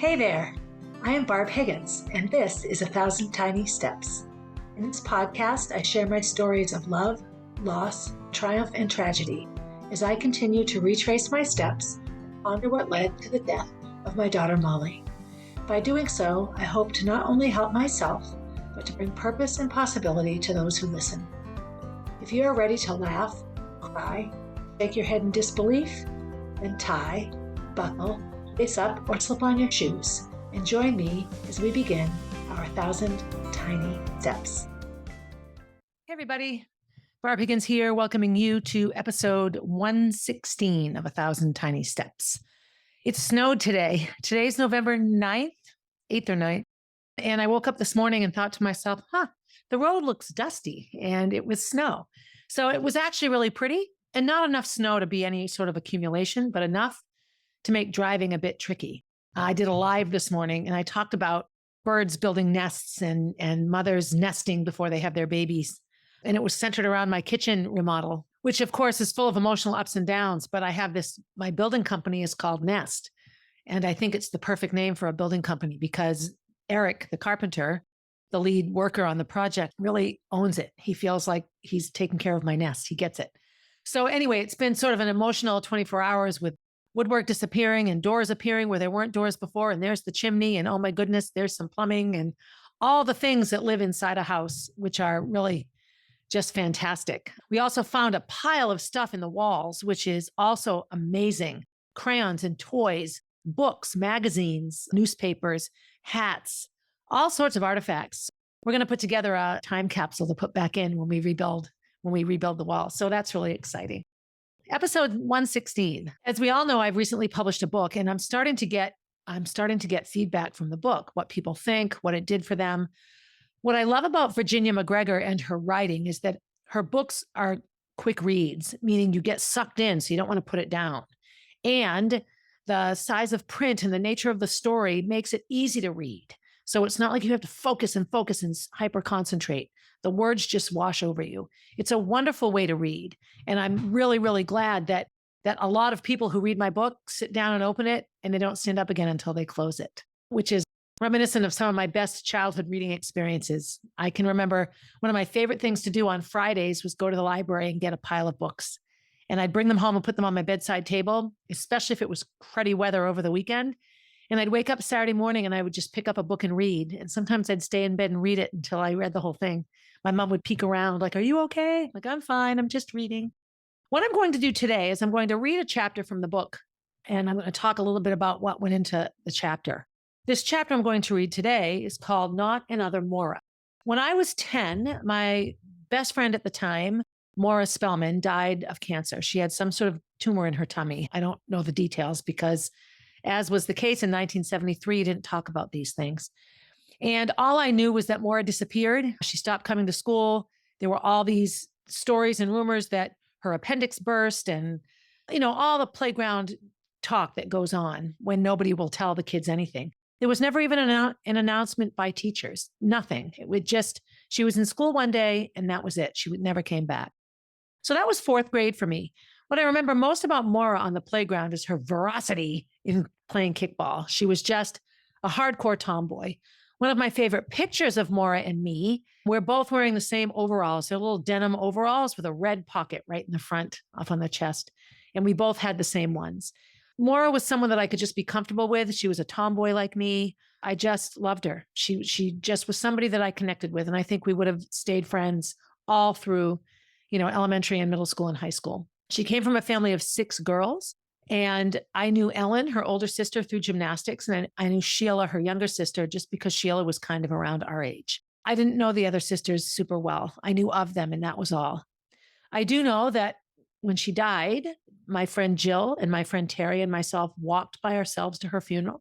Hey there, I am Barb Higgins, and this is 1,000 Tiny Steps. In this podcast, I share my stories of love, loss, triumph, and tragedy as I continue to retrace my steps and ponder what led to the death of my daughter Molly. By doing so, I hope to not only help myself, but to bring purpose and possibility to those who listen. If you are ready to laugh, cry, shake your head in disbelief, then tie, buckle, lace up, or slip on your shoes and join me as we begin our 1,000 Tiny Steps. Hey everybody, Barb Higgins here, welcoming you to episode 116 of 1,000 Tiny Steps. It snowed today. Today's November 9th, 8th or 9th. And I woke up this morning and thought to myself, the road looks dusty, and it was snow. So it was actually really pretty and not enough snow to be any sort of accumulation, but enough to make driving a bit tricky. I did a live this morning and I talked about birds building nests and mothers nesting before they have their babies. And it was centered around my kitchen remodel, which of course is full of emotional ups and downs. But I have my building company is called Nest. And I think it's the perfect name for a building company because Eric, the carpenter, the lead worker on the project, really owns it. He feels like he's taking care of my nest. He gets it. So anyway, it's been sort of an emotional 24 hours with woodwork disappearing and doors appearing where there weren't doors before. And there's the chimney. And oh my goodness, there's some plumbing and all the things that live inside a house, which are really just fantastic. We also found a pile of stuff in the walls, which is also amazing. Crayons and toys, books, magazines, newspapers, hats, all sorts of artifacts. We're going to put together a time capsule to put back in when we rebuild the wall. So that's really exciting. Episode 116. As we all know, I've recently published a book and I'm starting to get feedback from the book, what people think, what it did for them. What I love about Virginia McGregor and her writing is that her books are quick reads, meaning you get sucked in, so you don't want to put it down. And the size of print and the nature of the story makes it easy to read. So it's not like you have to focus and hyper concentrate. The words just wash over you. It's a wonderful way to read. And I'm really, really glad that a lot of people who read my book sit down and open it and they don't stand up again until they close it, which is reminiscent of some of my best childhood reading experiences. I can remember one of my favorite things to do on Fridays was go to the library and get a pile of books. And I'd bring them home and put them on my bedside table, especially if it was cruddy weather over the weekend. And I'd wake up Saturday morning and I would just pick up a book and read. And sometimes I'd stay in bed and read it until I read the whole thing. My mom would peek around like, "Are you okay?" Like, "I'm fine. I'm just reading." What I'm going to do today is I'm going to read a chapter from the book. And I'm going to talk a little bit about what went into the chapter. This chapter I'm going to read today is called Not Another Moira. When I was 10, my best friend at the time, Moira Spellman, died of cancer. She had some sort of tumor in her tummy. I don't know the details because, as was the case in 1973, you didn't talk about these things. And all I knew was that Moira disappeared. She stopped coming to school. There were all these stories and rumors that her appendix burst and, all the playground talk that goes on when nobody will tell the kids anything. There was never even an announcement by teachers, nothing. It would she was in school one day and that was it. She never came back. So that was fourth grade for me. What I remember most about Moira on the playground is her veracity in playing kickball. She was just a hardcore tomboy. One of my favorite pictures of Moira and me, we're both wearing the same overalls. They're little denim overalls with a red pocket right in the front, up on the chest. And we both had the same ones. Moira was someone that I could just be comfortable with. She was a tomboy like me. I just loved her. She just was somebody that I connected with. And I think we would have stayed friends all through, elementary and middle school and high school. She came from a family of 6 girls. And I knew Ellen, her older sister, through gymnastics. And I knew Sheila, her younger sister, just because Sheila was kind of around our age. I didn't know the other sisters super well. I knew of them, and that was all. I do know that when she died, my friend Jill and my friend Terry and myself walked by ourselves to her funeral.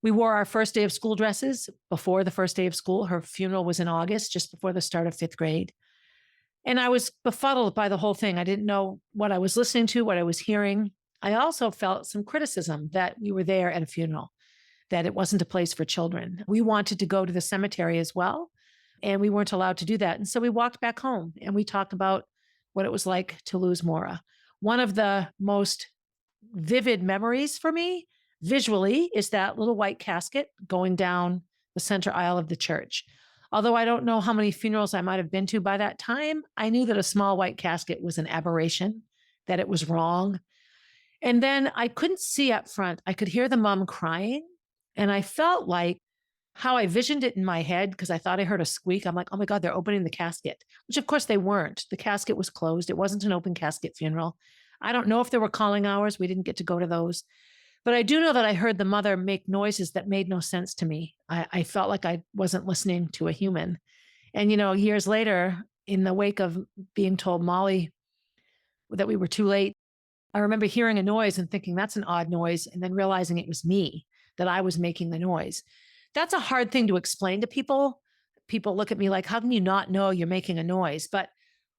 We wore our first day of school dresses before the first day of school. Her funeral was in August, just before the start of 5th grade. And I was befuddled by the whole thing. I didn't know what I was listening to, what I was hearing. I also felt some criticism that we were there at a funeral, that it wasn't a place for children. We wanted to go to the cemetery as well, and we weren't allowed to do that. And so we walked back home and we talked about what it was like to lose Moira. One of the most vivid memories for me visually is that little white casket going down the center aisle of the church. Although I don't know how many funerals I might have been to by that time, I knew that a small white casket was an aberration, that it was wrong. And then I couldn't see up front. I could hear the mom crying. And I felt like how I visioned it in my head, because I thought I heard a squeak. I'm like, oh my God, they're opening the casket, which of course they weren't. The casket was closed. It wasn't an open casket funeral. I don't know if there were calling hours. We didn't get to go to those. But I do know that I heard the mother make noises that made no sense to me. I felt like I wasn't listening to a human. And, years later, in the wake of being told Molly that we were too late, I remember hearing a noise and thinking that's an odd noise, and then realizing it was me, that I was making the noise. That's a hard thing to explain to people. People look at me like, how can you not know you're making a noise? But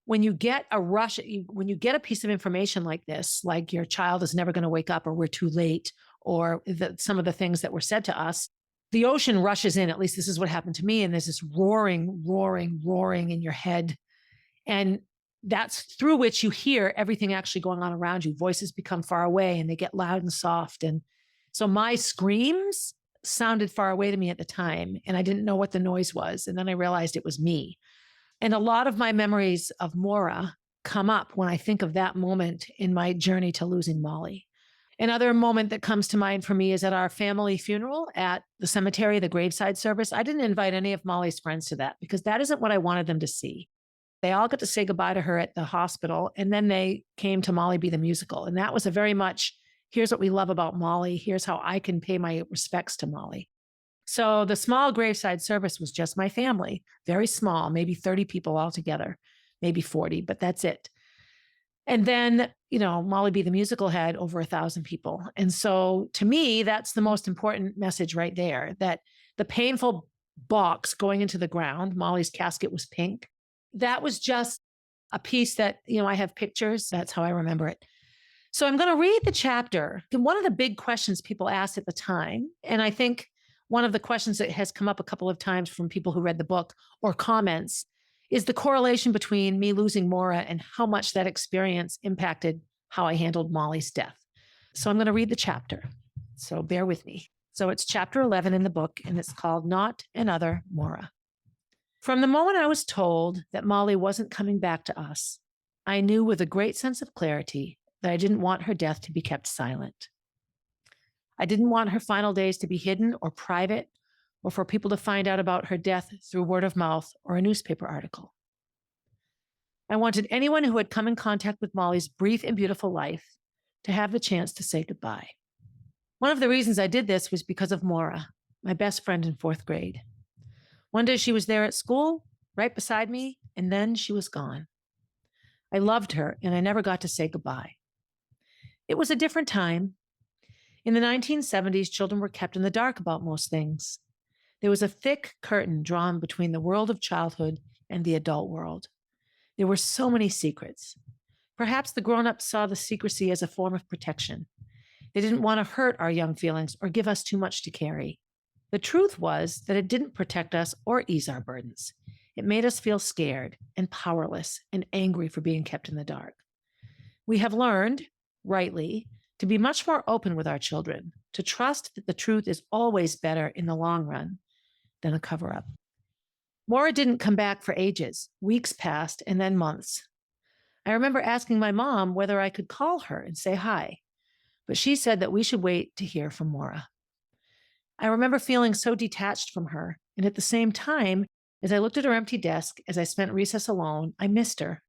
when you get a rush, when you get a piece of information like this, like your child is never going to wake up, or we're too late, or some of the things that were said to us, the ocean rushes in. At least this is what happened to me. And there's this roaring, roaring, roaring in your head. And that's through which you hear everything actually going on around you. Voices become far away and they get loud and soft. And so my screams sounded far away to me at the time, and I didn't know what the noise was. And then I realized it was me. And a lot of my memories of Moira come up when I think of that moment in my journey to losing Molly. Another moment that comes to mind for me is at our family funeral at the cemetery, the graveside service. I didn't invite any of Molly's friends to that because that isn't what I wanted them to see. They all got to say goodbye to her at the hospital, and then they came to Molly Be the Musical. And that was a very much, here's what we love about Molly. Here's how I can pay my respects to Molly. So the small graveside service was just my family, very small, maybe 30 people altogether, maybe 40, but that's it. And then, Molly Be the Musical had over 1,000 people. And so to me, that's the most important message right there, that the painful box going into the ground, Molly's casket was pink. That was just a piece that, I have pictures. That's how I remember it. So I'm going to read the chapter. One of the big questions people asked at the time, and I think one of the questions that has come up a couple of times from people who read the book or comments, is the correlation between me losing Moira and how much that experience impacted how I handled Molly's death. So I'm going to read the chapter. So bear with me. So it's chapter 11 in the book, and it's called Not Another Moira. From the moment I was told that Molly wasn't coming back to us, I knew with a great sense of clarity that I didn't want her death to be kept silent. I didn't want her final days to be hidden or private, or for people to find out about her death through word of mouth or a newspaper article. I wanted anyone who had come in contact with Molly's brief and beautiful life to have the chance to say goodbye. One of the reasons I did this was because of Moira, my best friend in 4th grade. One day she was there at school, right beside me, and then she was gone. I loved her, and I never got to say goodbye. It was a different time. In the 1970s, children were kept in the dark about most things. There was a thick curtain drawn between the world of childhood and the adult world. There were so many secrets. Perhaps the grown-ups saw the secrecy as a form of protection. They didn't want to hurt our young feelings or give us too much to carry. The truth was that it didn't protect us or ease our burdens. It made us feel scared and powerless and angry for being kept in the dark. We have learned, rightly, to be much more open with our children, to trust that the truth is always better in the long run than a cover-up. Moira didn't come back for ages. Weeks passed and then months. I remember asking my mom whether I could call her and say hi, but she said that we should wait to hear from Moira. I remember feeling so detached from her, and at the same time, as I looked at her empty desk as I spent recess alone, I missed her,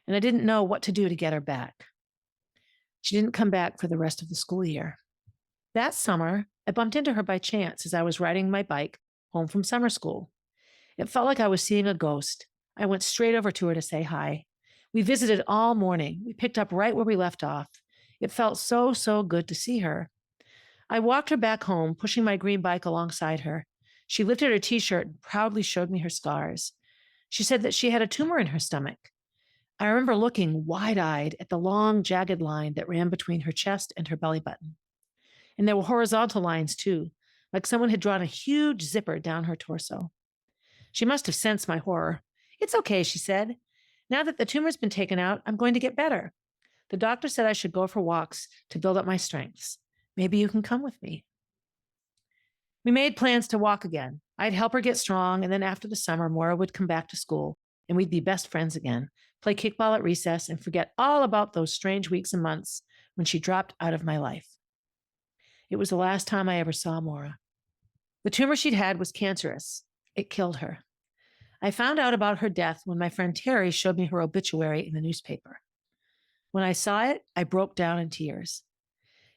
and I didn't know what to do to get her back. She didn't come back for the rest of the school year. That summer, I bumped into her by chance as I was riding my bike home from summer school. It felt like I was seeing a ghost. I went straight over to her to say hi. We visited all morning. We picked up right where we left off. It felt so good to see her. I walked her back home, pushing my green bike alongside her. She lifted her t-shirt and proudly showed me her scars. She said that she had a tumor in her stomach. I remember looking wide-eyed at the long, jagged line that ran between her chest and her belly button. And there were horizontal lines, too, like someone had drawn a huge zipper down her torso. She must have sensed my horror. "It's okay," she said. "Now that the tumor's been taken out, I'm going to get better. The doctor said I should go for walks to build up my strengths. Maybe you can come with me. We made plans to walk again. I'd help her get strong, and then after the summer, Moira would come back to school, and we'd be best friends again, play kickball at recess, and forget all about those strange weeks and months when she dropped out of my life. It was the last time I ever saw Moira. The tumor she'd had was cancerous. It killed her. I found out about her death when my friend Terry showed me her obituary in the newspaper. When I saw it, I broke down in tears.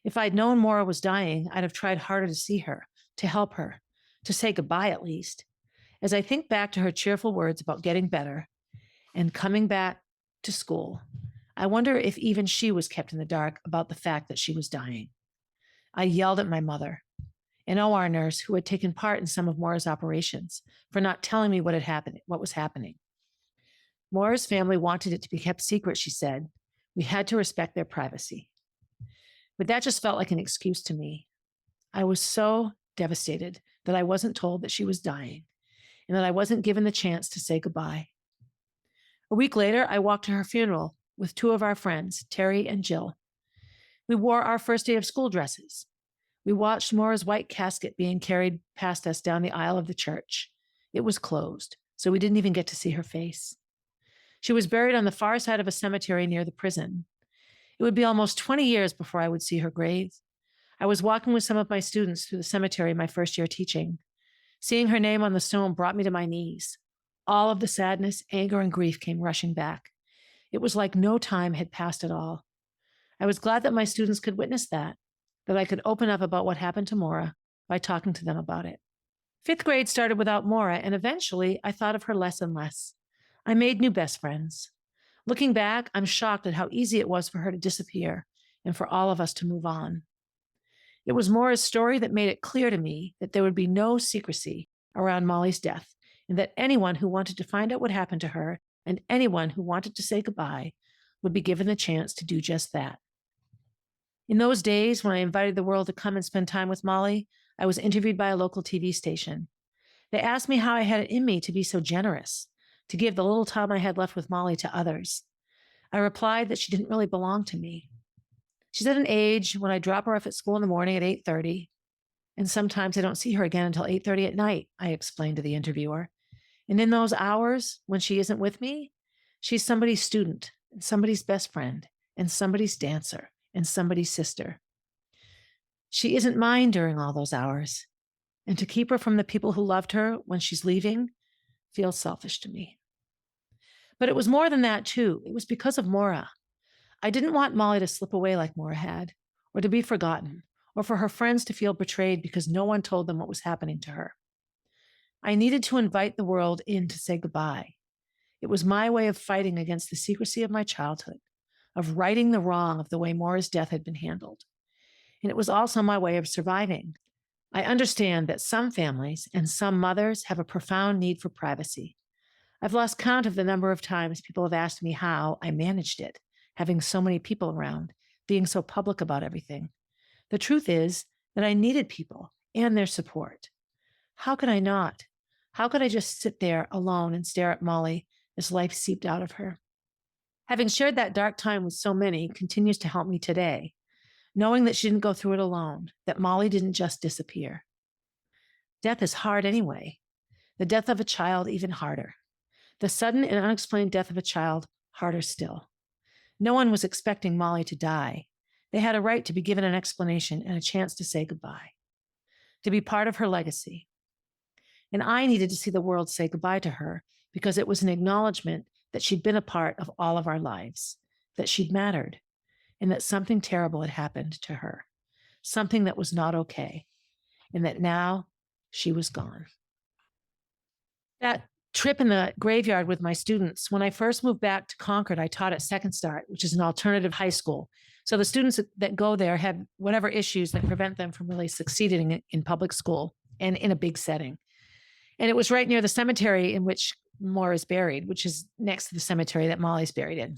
If I'd known Moira was dying, I'd have tried harder to see her, to help her, to say goodbye at least. As I think back to her cheerful words about getting better and coming back to school, I wonder if even she was kept in the dark about the fact that she was dying. I yelled at my mother, an OR nurse who had taken part in some of Moira's operations, for not telling me what was happening. Moira's family wanted it to be kept secret, she said. We had to respect their privacy. But that just felt like an excuse to me. I was so devastated that I wasn't told that she was dying and that I wasn't given the chance to say goodbye. A week later, I walked to her funeral with two of our friends, Terry and Jill. We wore our first day of school dresses. We watched Moira's white casket being carried past us down the aisle of the church. It was closed, so we didn't even get to see her face. She was buried on the far side of a cemetery near the prison. It would be almost 20 years before I would see her grave. I was walking with some of my students through the cemetery my first year teaching. Seeing her name on the stone brought me to my knees. All of the sadness, anger, and grief came rushing back. It was like no time had passed at all. I was glad that my students could witness that I could open up about what happened to Moira by talking to them about it. 5th grade started without Moira, and eventually I thought of her less and less. I made new best friends. Looking back, I'm shocked at how easy it was for her to disappear and for all of us to move on. It was Moira's story that made it clear to me that there would be no secrecy around Molly's death, and that anyone who wanted to find out what happened to her and anyone who wanted to say goodbye would be given the chance to do just that. In those days, when I invited the world to come and spend time with Molly, I was interviewed by a local TV station. They asked me how I had it in me to be so generous, to give the little time I had left with Molly to others. I replied that she didn't really belong to me. She's at an age when I drop her off at school in the morning at 8:30, and sometimes I don't see her again until 8:30 at night, I explained to the interviewer. And in those hours when she isn't with me, she's somebody's student, and somebody's best friend, and somebody's dancer, and somebody's sister. She isn't mine during all those hours, and to keep her from the people who loved her when she's leaving feels selfish to me. But it was more than that, too. It was because of Moira. I didn't want Molly to slip away like Moira had, or to be forgotten, or for her friends to feel betrayed because no one told them what was happening to her. I needed to invite the world in to say goodbye. It was my way of fighting against the secrecy of my childhood, of righting the wrong of the way Moira's death had been handled. And it was also my way of surviving. I understand that some families and some mothers have a profound need for privacy. I've lost count of the number of times people have asked me how I managed it, having so many people around, being so public about everything. The truth is that I needed people and their support. How could I not? How could I just sit there alone and stare at Molly as life seeped out of her? Having shared that dark time with so many continues to help me today, knowing that she didn't go through it alone, that Molly didn't just disappear. Death is hard anyway. The death of a child, even harder. The sudden and unexplained death of a child, harder still. No one was expecting Molly to die. They had a right to be given an explanation and a chance to say goodbye, to be part of her legacy. And I needed to see the world say goodbye to her because it was an acknowledgement that she'd been a part of all of our lives, that she'd mattered, and that something terrible had happened to her, something that was not okay, and that now she was gone. That trip in the graveyard with my students, when I first moved back to Concord, I taught at Second Start, which is an alternative high school. So the students that go there have whatever issues that prevent them from really succeeding in public school and in a big setting. And it was right near the cemetery in which Moira is buried, which is next to the cemetery that Molly's buried in.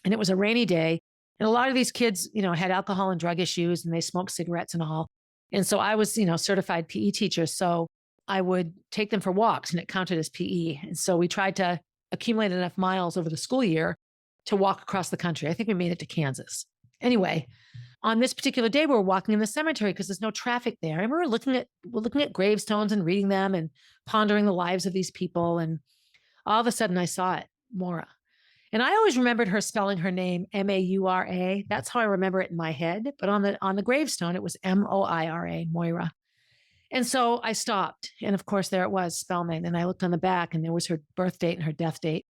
And it was a rainy day. And a lot of these kids, had alcohol and drug issues, and they smoked cigarettes and all. And so I was, certified PE teacher. So I would take them for walks, and it counted as PE. And so we tried to accumulate enough miles over the school year to walk across the country. I think we made it to Kansas. Anyway, On this particular day, we were walking in the cemetery because there's no traffic there. And we're looking at gravestones and reading them and pondering the lives of these people. And all of a sudden I saw it, Moira. And I always remembered her spelling her name Maura. That's how I remember it in my head. But on the gravestone, it was Moira, Moira. And so I stopped. And of course, there it was, Spellman. And I looked on the back and there was her birth date and her death date.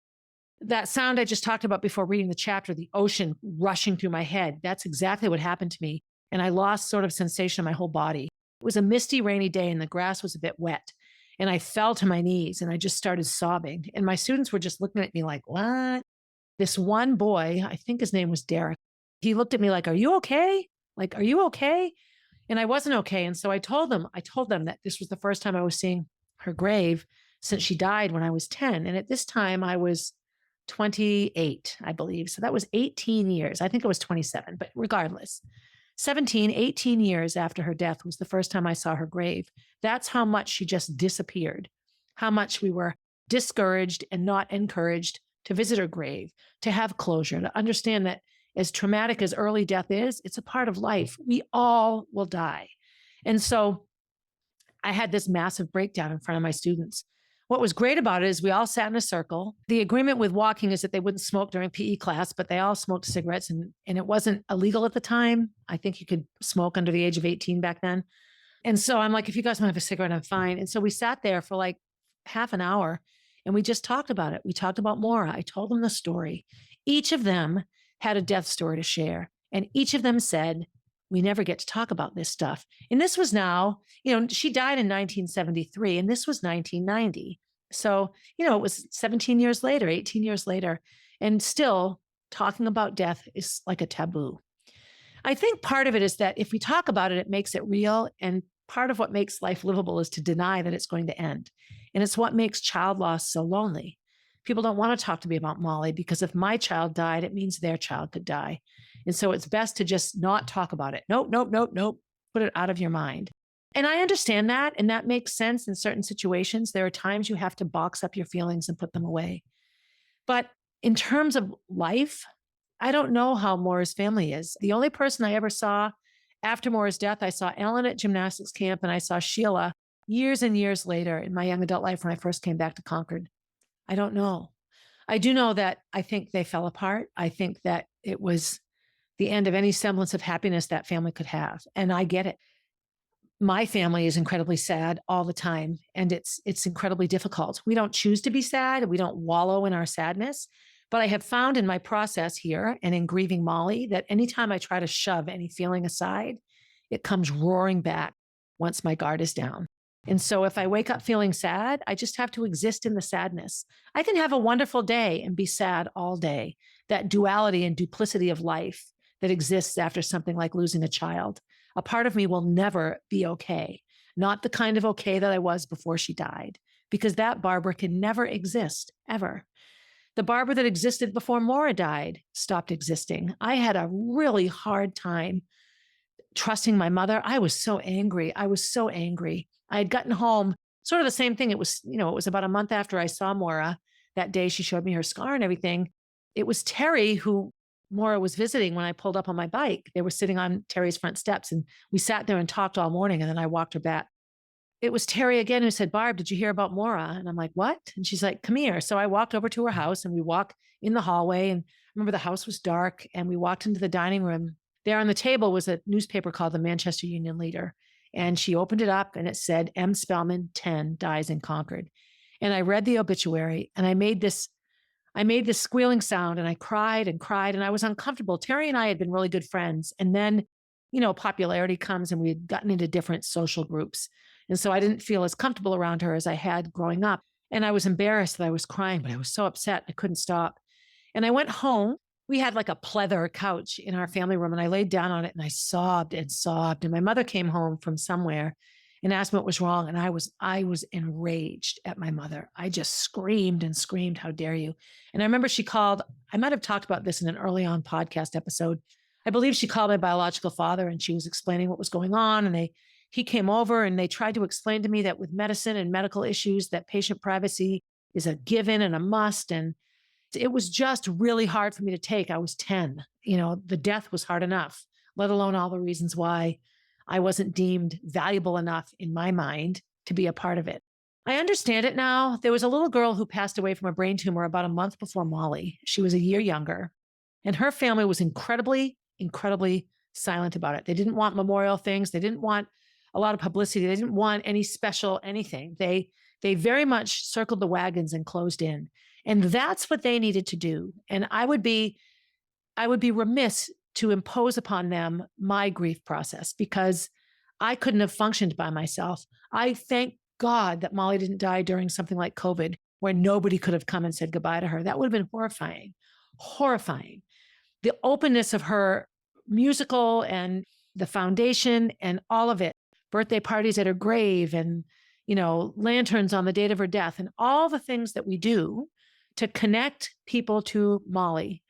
That sound I just talked about before reading the chapter, the ocean rushing through my head, that's exactly what happened to me. And I lost sort of sensation in my whole body. It was a misty, rainy day and the grass was a bit wet. And I fell to my knees and I just started sobbing. And my students were just looking at me like, what? This one boy, I think his name was Derek, he looked at me like, are you okay? Like, are you okay? And I wasn't okay. And so I told them that this was the first time I was seeing her grave since she died when I was 10. And at this time I was 28, I believe. So that was 18 years. I think it was 27, but regardless, 17, 18 years after her death was the first time I saw her grave. That's how much she just disappeared, how much we were discouraged and not encouraged to visit her grave, to have closure, to understand that as traumatic as early death is, it's a part of life. We all will die. And so I had this massive breakdown in front of my students. What was great about it is we all sat in a circle. The agreement with walking is that they wouldn't smoke during PE class, but they all smoked cigarettes and it wasn't illegal at the time. I think you could smoke under the age of 18 back then. And so I'm like, if you guys want to have a cigarette, I'm fine. And so we sat there for like half an hour and we just talked about it. We talked about Moira. I told them the story. Each of them had a death story to share. And each of them said, we never get to talk about this stuff. And this was now, she died in 1973 and this was 1990. So, it was 17 years later, 18 years later, and still talking about death is like a taboo. I think part of it is that if we talk about it, it makes it real. And part of what makes life livable is to deny that it's going to end. And it's what makes child loss so lonely. People don't want to talk to me about Molly because if my child died, it means their child could die. And so it's best to just not talk about it. Nope. Put it out of your mind. And I understand that. And that makes sense in certain situations. There are times you have to box up your feelings and put them away. But in terms of life, I don't know how Moira's family is. The only person I ever saw after Moira's death, I saw Ellen at gymnastics camp and I saw Sheila years and years later in my young adult life when I first came back to Concord. I don't know. I do know that I think they fell apart. I think that it was the end of any semblance of happiness that family could have. And I get it. My family is incredibly sad all the time. And it's incredibly difficult. We don't choose to be sad. We don't wallow in our sadness. But I have found in my process here and in grieving Molly that anytime I try to shove any feeling aside, it comes roaring back once my guard is down. And so if I wake up feeling sad, I just have to exist in the sadness. I can have a wonderful day and be sad all day. That duality and duplicity of life that exists after something like losing a child. A part of me will never be okay. Not the kind of okay that I was before she died, because that Barbara can never exist, ever. The Barbara that existed before Moira died stopped existing. I had a really hard time trusting my mother. I was so angry. I had gotten home, sort of the same thing. It was about a month after I saw Moira. That day she showed me her scar and everything. It was Terry who Moira was visiting when I pulled up on my bike. They were sitting on Terry's front steps and we sat there and talked all morning and then I walked her back. It was Terry again who said, Barb, did you hear about Moira? And I'm like, what? And she's like, come here. So I walked over to her house and we walked in the hallway and I remember the house was dark and we walked into the dining room. There on the table was a newspaper called the Manchester Union Leader. And she opened it up and it said, M. Spellman, 10, dies in Concord. And I read the obituary and I made this squealing sound and I cried and I was uncomfortable. Terry and I had been really good friends. And then, popularity comes and we had gotten into different social groups. And so I didn't feel as comfortable around her as I had growing up. And I was embarrassed that I was crying, but I was so upset. I couldn't stop. And I went home. We had like a pleather couch in our family room and I laid down on it and I sobbed and sobbed. And my mother came home from somewhere and asked me what was wrong. And I was enraged at my mother. I just screamed and screamed, how dare you? And I remember she called, I might have talked about this in an early on podcast episode. I believe she called my biological father and she was explaining what was going on. And he came over and they tried to explain to me that with medicine and medical issues, that patient privacy is a given and a must. And it was just really hard for me to take. I was 10. The death was hard enough, let alone all the reasons why I wasn't deemed valuable enough in my mind to be a part of it. I understand it now. There was a little girl who passed away from a brain tumor about a month before Molly. She was a year younger, and her family was incredibly, incredibly silent about it. They didn't want memorial things. They didn't want a lot of publicity. They didn't want any special anything. They very much circled the wagons and closed in. And that's what they needed to do. And I would be remiss to impose upon them my grief process because I couldn't have functioned by myself. I thank God that Molly didn't die during something like COVID where nobody could have come and said goodbye to her. That would have been horrifying, horrifying. The openness of her musical and the foundation and all of it, birthday parties at her grave and, lanterns on the date of her death and all the things that we do to connect people to Molly,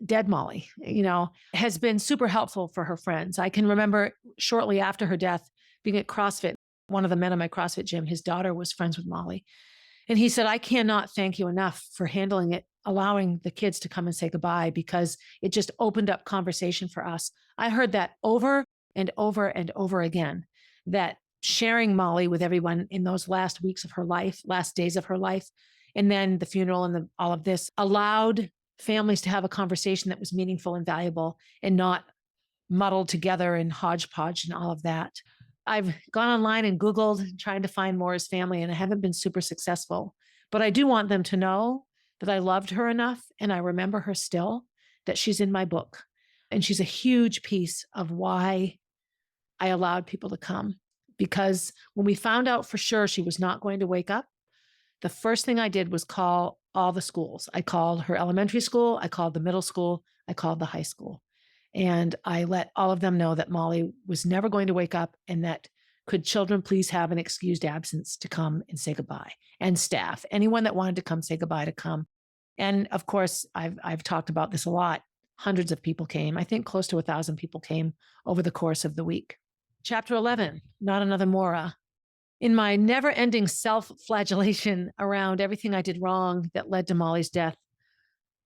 dead Molly, has been super helpful for her friends. I can remember shortly after her death being at CrossFit, one of the men in my CrossFit gym, his daughter was friends with Molly. And he said, I cannot thank you enough for handling it, allowing the kids to come and say goodbye because it just opened up conversation for us. I heard that over and over and over again, that sharing Molly with everyone in those last weeks of her life, last days of her life, and then the funeral and all of this allowed families to have a conversation that was meaningful and valuable and not muddled together and hodgepodge and all of that. I've gone online and Googled trying to find Moira's family, and I haven't been super successful. But I do want them to know that I loved her enough, and I remember her still, that she's in my book. And she's a huge piece of why I allowed people to come. Because when we found out for sure she was not going to wake up, the first thing I did was call all the schools. I called her elementary school, I called the middle school, I called the high school. And I let all of them know that Molly was never going to wake up and that could children please have an excused absence to come and say goodbye. And staff, anyone that wanted to come say goodbye to come. And of course, I've talked about this a lot. Hundreds of people came. I think close to 1,000 people came over the course of the week. Chapter 11, Not Another Moira. In my never-ending self-flagellation around everything I did wrong that led to Molly's death,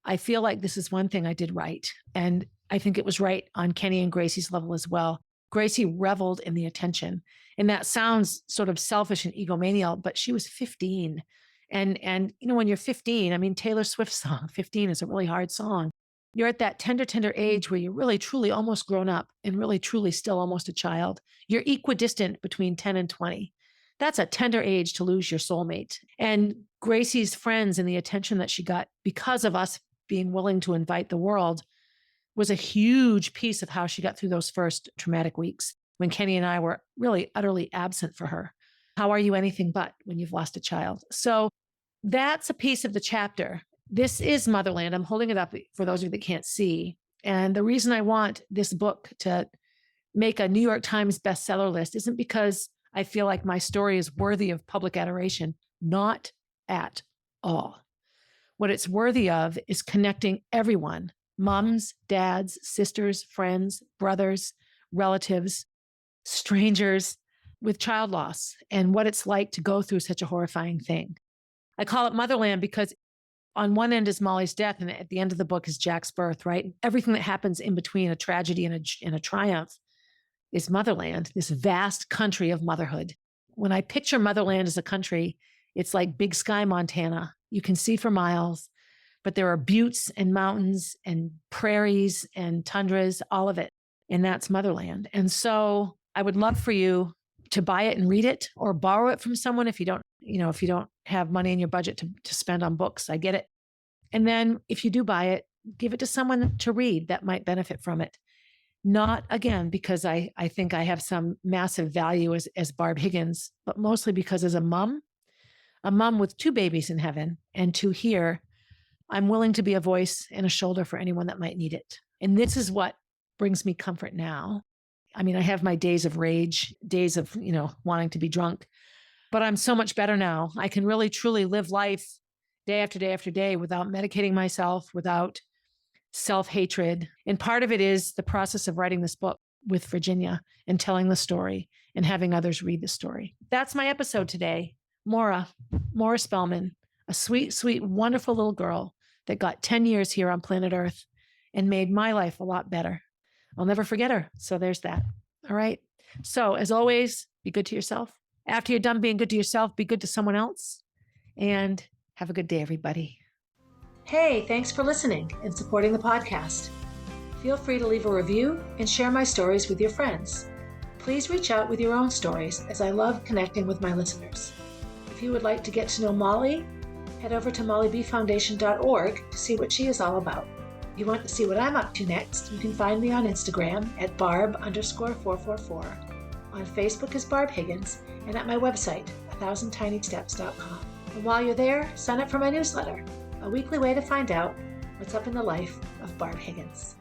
I feel like this is one thing I did right. And I think it was right on Kenny and Gracie's level as well. Gracie reveled in the attention. And that sounds sort of selfish and egomaniacal, but she was 15. And when you're 15, Taylor Swift's song, 15 is a really hard song. You're at that tender age where you're really, truly almost grown up and really, truly still almost a child. You're equidistant between 10 and 20. That's a tender age to lose your soulmate. And Gracie's friends and the attention that she got because of us being willing to invite the world was a huge piece of how she got through those first traumatic weeks when Kenny and I were really utterly absent for her. How are you anything but when you've lost a child? So that's a piece of the chapter. This is Motherland. I'm holding it up for those of you that can't see. And the reason I want this book to make a New York Times bestseller list isn't because I feel like my story is worthy of public adoration. Not at all. What it's worthy of is connecting everyone, moms, dads, sisters, friends, brothers, relatives, strangers, with child loss and what it's like to go through such a horrifying thing. I call it Motherland because on one end is Molly's death, and at the end of the book is Jack's birth, right? Everything that happens in between a tragedy and a triumph is Motherland, this vast country of motherhood. When I picture Motherland as a country, it's like Big Sky, Montana. You can see for miles, but there are buttes and mountains and prairies and tundras, all of it. And that's Motherland. And so I would love for you to buy it and read it or borrow it from someone if you don't have money in your budget to spend on books. I get it. And then if you do buy it, give it to someone to read that might benefit from it. Not again, because I think I have some massive value as Barb Higgins, but mostly because as a mom with 2 babies in heaven and 2 here, I'm willing to be a voice and a shoulder for anyone that might need it. And this is what brings me comfort now. I have my days of rage, days of, wanting to be drunk, but I'm so much better now. I can really, truly live life day after day after day without medicating myself, without self-hatred. And part of it is the process of writing this book with Virginia and telling the story and having others read the story. That's my episode today. Moira Spellman, a sweet, sweet, wonderful little girl that got 10 years here on planet Earth and made my life a lot better. I'll never forget her. So there's that. All right. So as always, be good to yourself. After you're done being good to yourself, be good to someone else. And have a good day, everybody. Hey, thanks for listening and supporting the podcast. Feel free to leave a review and share my stories with your friends. Please reach out with your own stories, as I love connecting with my listeners. If you would like to get to know Molly, head over to mollybfoundation.org to see what she is all about. If you want to see what I'm up to next, you can find me on Instagram at barb_444, on Facebook as Barb Higgins, and at my website, 1000tinysteps.com. And while you're there, sign up for my newsletter, a weekly way to find out what's up in the life of Barb Higgins.